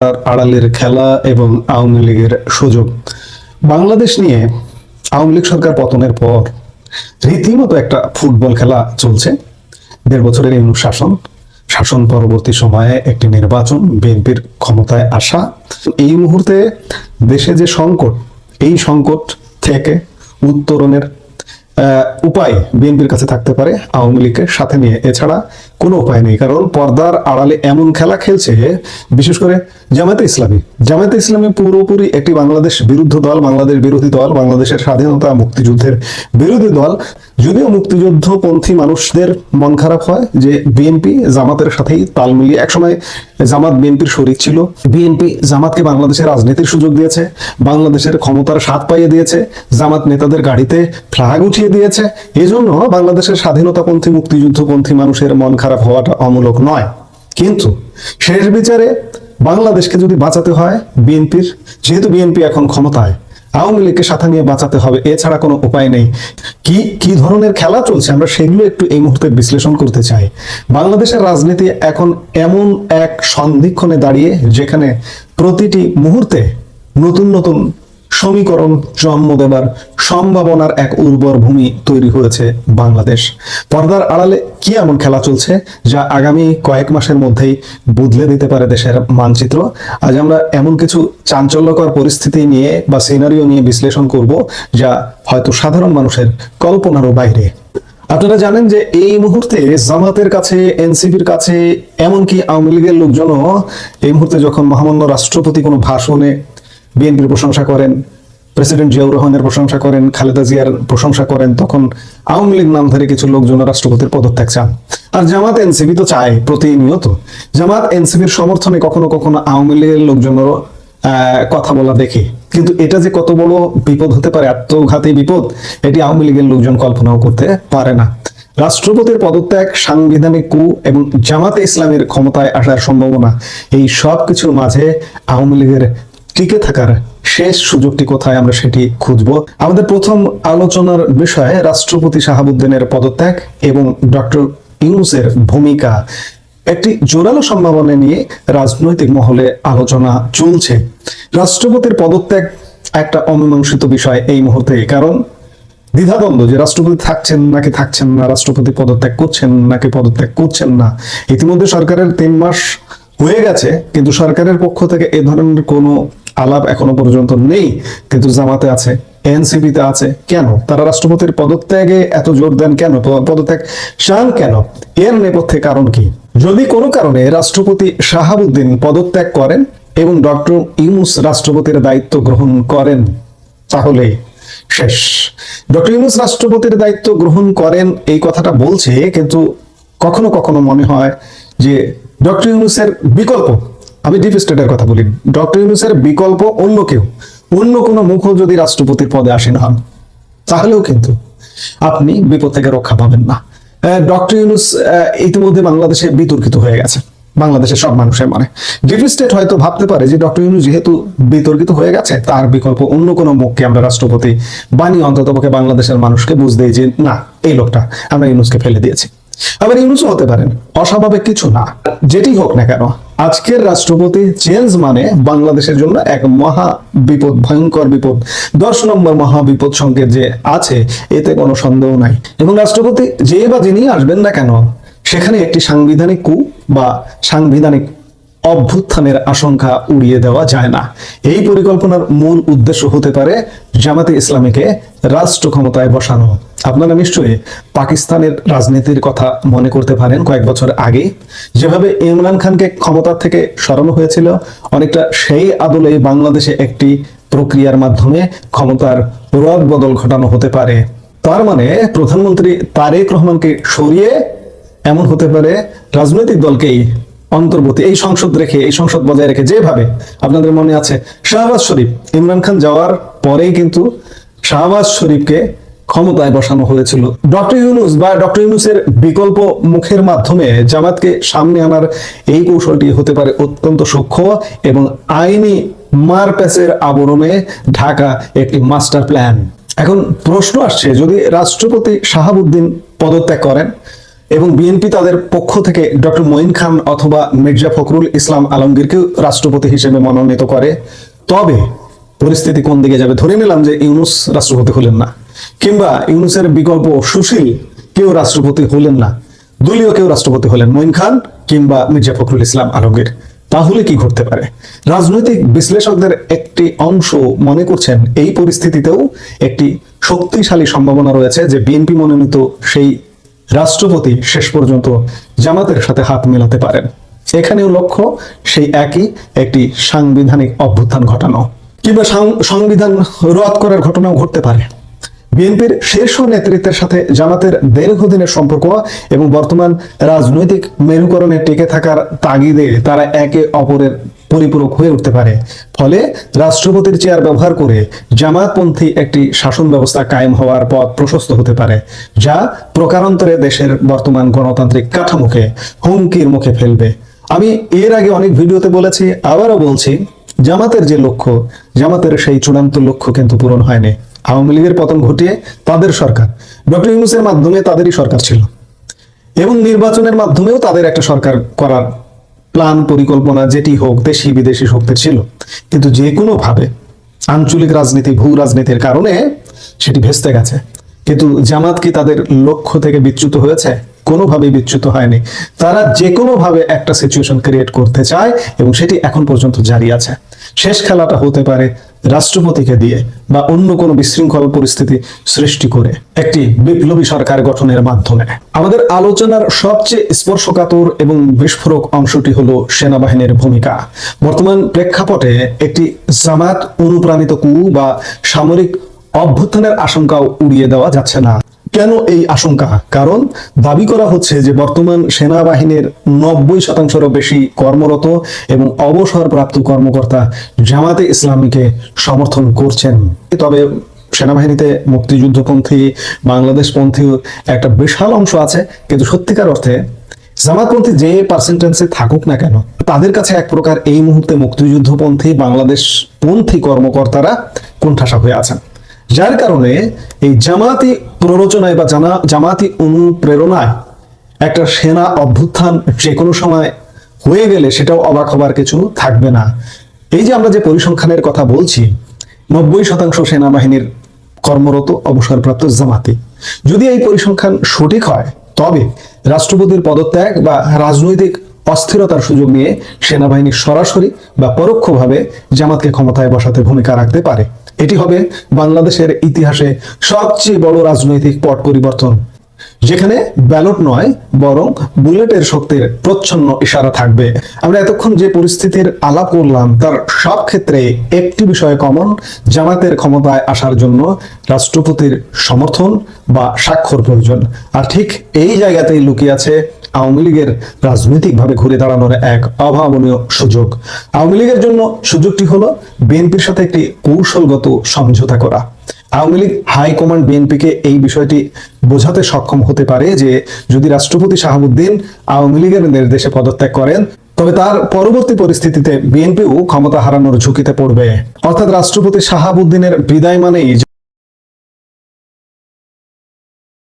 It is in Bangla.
আড়ালের খেলা এবং আওয়ামী লীগের সুযোগ। বাংলাদেশ নিয়ে আওয়ামী লীগ সরকার পতনের পর রীতিমতো একটা ফুটবল খেলা চলছে। 1.5 বছরের এই শাসন পরবর্তী সময়ে একটি নির্বাচন, বিএনপির ক্ষমতায় আসা। এই মুহূর্তে দেশে যে সংকট, এই সংকট থেকে উত্তরণের উপায় বিএনপির কাছে থাকতে পারে আওয়ামী লীগের সাথে নিয়ে, এছাড়া কোনো উপায় নেই। কারণ পর্দার আড়ালে এমন খেলা খেলছে বিশেষ করে জামায়াতে ইসলামী পুরোপুরি একটি বাংলাদেশ বিরুদ্ধ দল, বাংলাদেশ বিরোধী দল, বাংলাদেশের স্বাধীনতা মুক্তিযুদ্ধের বিরোধী দল। যদিও মুক্তিযুদ্ধপন্থী মানুষদের মন খারাপ হয় যে বিএনপি জামাতের সাথেই তাল মিলিয়ে, একসময় জামাত বিএনপির শরিক ছিল, বিএনপি জামাতকে বাংলাদেশের রাজনীতির সুযোগ দিয়েছে, বাংলাদেশের ক্ষমতার স্বাদ পাইয়ে দিয়েছে, জামাত নেতাদের গাড়িতে ফ্ল্যাগ উঠিয়ে দিয়েছে। এজন্য বাংলাদেশের স্বাধীনতাপন্থী মুক্তিযুদ্ধপন্থী মানুষের মন খারাপ হওয়াটা অমূলক নয়। কিন্তু শেষ বিচারে বাংলাদেশকে যদি বাঁচাতে হয় বিএনপির, যেহেতু বিএনপি এখন ক্ষমতায়, আওয়ামী লীগকে সাথে নিয়ে বাঁচাতে হবে, এছাড়া কোনো উপায় নেই। কি ধরনের খেলা চলছে আমরা সেগুলো একটু এই মুহূর্তে বিশ্লেষণ করতে চাই। বাংলাদেশের রাজনীতি এখন এমন এক সন্ধিক্ষণে দাঁড়িয়ে যেখানে প্রতিটি মুহূর্তে নতুন নতুন সমীকরণ জন্ম দেবার সম্ভাবনার এক উর্বর ভূমি তৈরি হয়েছে বাংলাদেশ। পর্দার আড়ালে কি এমন খেলা চলছে যা আগামী কয়েক মাসের মধ্যেই বদলে দিতে পারে দেশের মানচিত্র? আজ আমরা এমন কিছু চাঞ্চল্যকর পরিস্থিতি নিয়ে বা সিনারিও নিয়ে বিশ্লেষণ করব যা হয়তো সাধারণ মানুষের কল্পনারও বাইরে। আপনারা জানেন যে এই মুহূর্তে জামাতের কাছে, এনসিপির কাছে, এমনকি আওয়ামী লীগের লোকজনও এই মুহূর্তে যখন মহামান্য রাষ্ট্রপতি কোনো ভাষণে বিএনপির প্রশংসা করেন, প্রেসিডেন্ট জিয়াউর রহমানের প্রশংসা করেন, খালেদা জিয়ার প্রশংসা করেন, তখন আওয়ামী লীগ নামধারী কিছু লোকজন রাষ্ট্রপতির পদত্যাগ চান। আর জামাত এনসিপি তো চায় প্রতিনিয়ত। জামাত এনসিপির সমর্থনে কখনো কখনো আওয়ামী লীগের লোকজনেরও কথা বলা দেখি। কিন্তু এটা যে কত বড় বিপদ হতে পারে, আত্মঘাতী বিপদ, এটি আওয়ামী লীগের লোকজন কল্পনাও করতে পারে না। রাষ্ট্রপতির পদত্যাগ, সাংবিধানিক কু এবং জামাতে ইসলামের ক্ষমতায় আসার সম্ভাবনা, এই সব কিছুর মাঝে আওয়ামী লীগের টিকে থাকার শেষ সুযোগটি কোথায়, আমরা সেটি খুঁজবো। আমাদের প্রথম আলোচনার বিষয় রাষ্ট্রপতি শাহাবুদ্দিনের পদত্যাগ এবং ডক্টর ইউনূসের ভূমিকা। একটি জোরালো সম্ভাবনা নিয়ে রাজনৈতিক মহলে আলোচনা চলছে। রাষ্ট্রপতির পদত্যাগ একটা অমীমাংসিত বিষয় এই মুহূর্তে, কারণ দ্বিধাদ্বন্দ্ব যে রাষ্ট্রপতি থাকছেন নাকি থাকছেন না, রাষ্ট্রপতি পদত্যাগ করছেন নাকি পদত্যাগ করছেন না। ইতিমধ্যে সরকারের 3 মাস হয়ে গেছে, কিন্তু সরকারের পক্ষ থেকে এ ধরনের কোনো আলাপ এখনো পর্যন্ত নেই। কিন্তু জামাতে আছে, এনসিপিতে আছে। কেন তারা রাষ্ট্রপতির পদত্যাগে এত জোর দেন? কেন পদত্যাগ চান? কেন? এর নেপথ্যে কারণ কি? যদি কোনো কারণে রাষ্ট্রপতি শাহাবুদ্দিন পদত্যাগ করেন এবং ডক্টর ইউনূস রাষ্ট্রপতির দায়িত্ব গ্রহণ করেন, তাহলে শেষ। ডক্টর ইউনূস রাষ্ট্রপতির দায়িত্ব গ্রহণ করেন এই কথাটা বলছে, কিন্তু কখনো কখনো মনে হয় যে ডক্টর ইউনূসের বিকল্প, আমি ডিপ স্টেটের কথা বলি, ডক্টর ইউনূসের বিকল্প অন্য কেউ, অন্য কোনো মুখ যদি রাষ্ট্রপতির পদে আসেন হন, তাহলেও কিন্তু আপনি বিপদ থেকে রক্ষা পাবেন না। ডক্টর ইউনূস ইতিমধ্যে বাংলাদেশে বিতর্কিত হয়ে গেছে, বাংলাদেশের সব মানুষের মানে। ডিপ স্টেট হয়তো ভাবতে পারে যে ডক্টর ইউনূস যেহেতু বিতর্কিত হয়ে গেছে, তার বিকল্প অন্য কোনো মুখকে আমরা রাষ্ট্রপতি বানিয়ে অন্ততপক্ষে বাংলাদেশের মানুষকে বুঝতে যে না, এই লোকটা, আমরা ইউনূসকে ফেলে দিয়েছি। আবার ইউনূসও হতে পারেন, অস্বাভাবিক কিছু না। যেটি হোক না কেন, আজকের রাষ্ট্রপতি চেঞ্জ মানে বাংলাদেশের জন্য এক মহা বিপদ, ভয়ঙ্কর বিপদ। 10 নম্বর মহা বিপদ সংকেত যে আছে, এতে কোনো সন্দেহ নাই। এবং রাষ্ট্রপতি যে বা যিনি আসবেন না কেন, সেখানে একটি সাংবিধানিক কু বা সাংবিধানিক অভ্যুত্থানের আশঙ্কা উড়িয়ে দেওয়া যায় না। এই পরিকল্পনার মূল উদ্দেশ্য হতে পারে জামাতে ইসলামীকে রাষ্ট্র ক্ষমতায় বসানো। আপনারা নিশ্চয়ই পাকিস্তানের রাজনীতির কথা মনে করতে পারেন। কয়েক বছর আগে যেভাবে ইমরান খানকে ক্ষমতা থেকে সরানো হয়েছিল, অনেকটা সেই আদলে বাংলাদেশে একটি প্রক্রিয়ার মাধ্যমে ক্ষমতার রদ বদল ঘটানো হতে পারে। তার মানে প্রধানমন্ত্রী তারেক রহমানকে সরিয়ে এমন হতে পারে রাজনৈতিক দলকেই অন্তর্বর্তী এই সংসদ রেখে, এই সংসদ বজায় রেখে, যেভাবে আপনাদের মনে আছে শাহবাজ শরীফ, ইমরান খান যাওয়ার পরেই কিন্তু শাহবাজ শরীফকে ক্ষমতায় বসানো হয়েছিল। ডক্টর ইউনূস বা ডক্টর ইউনূসের বিকল্প মুখের মাধ্যমে জামাতকে সামনে আনার এই কৌশলটি হতে পারে অত্যন্ত সূক্ষ্ম এবং আইনি মারপ্যাচের আবরণে ঢাকা একটি মাস্টার প্ল্যান। এখন প্রশ্ন আসছে, যদি রাষ্ট্রপতি শাহাবুদ্দিন পদত্যাগ করেন, এবং বিএনপি তাদের পক্ষ থেকে ডক্টর মঈন খান অথবা মির্জা ফখরুল ইসলাম আলমগীরকেও রাষ্ট্রপতি হিসেবে মনোনীত করে, তবে পরিস্থিতি কোন দিকে যাবে? ধরে নিলাম যে ইউনূস রাষ্ট্রপতি হলেন না, কিংবা ইউনূসের বিকল্প সুশীল কেউ রাষ্ট্রপতি হলেন না, দলীয় কেউ রাষ্ট্রপতি হলেন, মঈন খান কিংবা মির্জা ফখরুল ইসলাম আলমগীর, তাহলে কি ঘটতে পারে? রাজনৈতিক বিশ্লেষকদের একটি অংশ মনে করছেন এই পরিস্থিতিতেও একটি শক্তিশালী সম্ভাবনা রয়েছে যে বিএনপি মনোনীত সেই রাষ্ট্রপতি শেষ পর্যন্ত জামাতের সাথে হাত মেলাতে পারেন। এখানেও লক্ষ্য সেই একই, একটি সাংবিধানিক অভ্যুত্থান ঘটানো কিংবা সংবিধান রদ করার ঘটনাও ঘটতে পারে। বিএনপির শীর্ষ নেতৃত্বের সাথে জামাতের দীর্ঘদিনের সম্পর্ক এবং বর্তমান রাজনৈতিক মেরুকরণে টিকে থাকার তাগিদে তারা একে অপরের পরিপূরক হয়ে উঠতে পারে। ফলে রাষ্ট্রপতির চেয়ার ব্যবহার করে জামাতপন্থী একটি শাসন ব্যবস্থা কায়েম হওয়ার পথ প্রশস্ত হতে পারে, যা প্রকারান্তরে দেশের বর্তমান গণতান্ত্রিক কাঠামোকে হুমকির মুখে ফেলবে। আমি এর আগে অনেক ভিডিওতে বলেছি, আবারও বলছি, জামাতের যে লক্ষ্য, জামাতের সেই চূড়ান্ত লক্ষ্য কিন্তু পূরণ হয়নি। আওয়ামী লীগের পতন ঘটিয়ে তাদের সরকার, ডক্টর ইউনূসের মাধ্যমে তাদেরই সরকার ছিল এবং নির্বাচনের মাধ্যমেও তাদের একটা সরকার করার প্ল্যান পরিকল্পনা যেটি হোক, দেশি বিদেশি শক্তির ছিল, কিন্তু যে কোনো ভাবে আঞ্চলিক রাজনীতি, ভূ রাজনীতির কারণে সেটি ভেস্তে গেছে। কিন্তু জামাত কি তাদের লক্ষ্য থেকে বিচ্যুত হয়েছে? কোনোভাবেই বিচ্যুত হয়নি। তারা যে কোনো ভাবে একটা সিচুয়েশন ক্রিয়েট করতে চায় এবং সেটি এখন পর্যন্ত জারি আছে। শেষ খেলাটা হতে পারে রাষ্ট্রপতিকে দিয়ে বা অন্য কোনো বিশৃঙ্খল পরিস্থিতি সৃষ্টি করে একটি বিপ্লবী সরকার গঠনের মাধ্যমে। আমাদের আলোচনার সবচেয়ে স্পর্শকাতর এবং বিস্ফোরক অংশটি হলো সেনাবাহিনীর ভূমিকা। বর্তমান প্রেক্ষাপটে একটি জামাত অনুপ্রাণিত কু বা সামরিক অভ্যুত্থানের আশঙ্কাও উড়িয়ে দেওয়া যাচ্ছে না। কেন এই আশঙ্কা? কারণ দাবি করা হচ্ছে যে বর্তমান সেনাবাহিনীর 90% বেশি কর্মরত এবং অবসরপ্রাপ্ত কর্মকর্তা জামাতে ইসলামীকে সমর্থন করছেন। তবে সেনাবাহিনীতে মুক্তিযুদ্ধপন্থী, বাংলাদেশপন্থী একটা বিশাল অংশ আছে, কিন্তু সত্যিকার অর্থে জামাতপন্থী যে পার্সেন্টেজে থাকুক না কেন, তাদের কাছে এক প্রকার এই মুহূর্তে মুক্তিযুদ্ধপন্থী, বাংলাদেশপন্থী কর্মকর্তারা কোণঠাসা হয়ে আছেন। যার কারণে এই জামাতি প্ররোচনায় বা জামাতি অনুপ্রেরণায় একটা সেনা অভ্যুত্থান যে কোনো সময় হয়ে গেলে সেটাও অবাক হবার কিছু থাকবে না। এই যে আমরা যে পরিসংখ্যানের কথা বলছি, 90% সেনাবাহিনীর কর্মরত অবসরপ্রাপ্ত জামাতি, যদি এই পরিসংখ্যান সঠিক হয়, তবে রাষ্ট্রপতির পদত্যাগ বা রাজনৈতিক অস্থিরতার সুযোগ নিয়ে সেনাবাহিনী সরাসরি বা পরোক্ষভাবে জামাতকে ক্ষমতায় বসাতে ভূমিকা রাখতে পারে। এটি হবে বাংলাদেশের ইতিহাসে সবচেয়ে বড় রাজনৈতিক পট পরিবর্তন, যেখানে ব্যালট নয় বরং বুলেটের শক্তির প্রচ্ছন্ন ইশারা থাকবে। আমরা এতক্ষণ যে পরিস্থিতির আলাপ করলাম তার সব ক্ষেত্রে একটি বিষয় কমন: জামাতের ক্ষমতায় আসার জন্য রাষ্ট্রপতির সমর্থন বা স্বাক্ষর প্রয়োজন। আর ঠিক এই জায়গাতেই লুকিয়ে আছে আওয়ামী লীগের রাজনৈতিকভাবে ঘুরে দাঁড়ানোর এক অভাবনীয় সুযোগ। আওয়ামী লীগের জন্য সুযোগটি হলো বিএনপির সাথে একটি কৌশলগত সমঝোতা করা। আওয়ামী লীগ হাইকমান্ড বিএনপিকে এই বিষয়টি বোঝাতে সক্ষম হতে পারে যে যদি রাষ্ট্রপতি শাহাবুদ্দিন আওয়ামী লীগের নির্দেশে পদত্যাগ করেন, তবে তার পরবর্তী পরিস্থিতিতে বিএনপিও ক্ষমতা হারানোর ঝুঁকিতে পড়বে। অর্থাৎ রাষ্ট্রপতি শাহাবুদ্দিনের বিদায় মানেই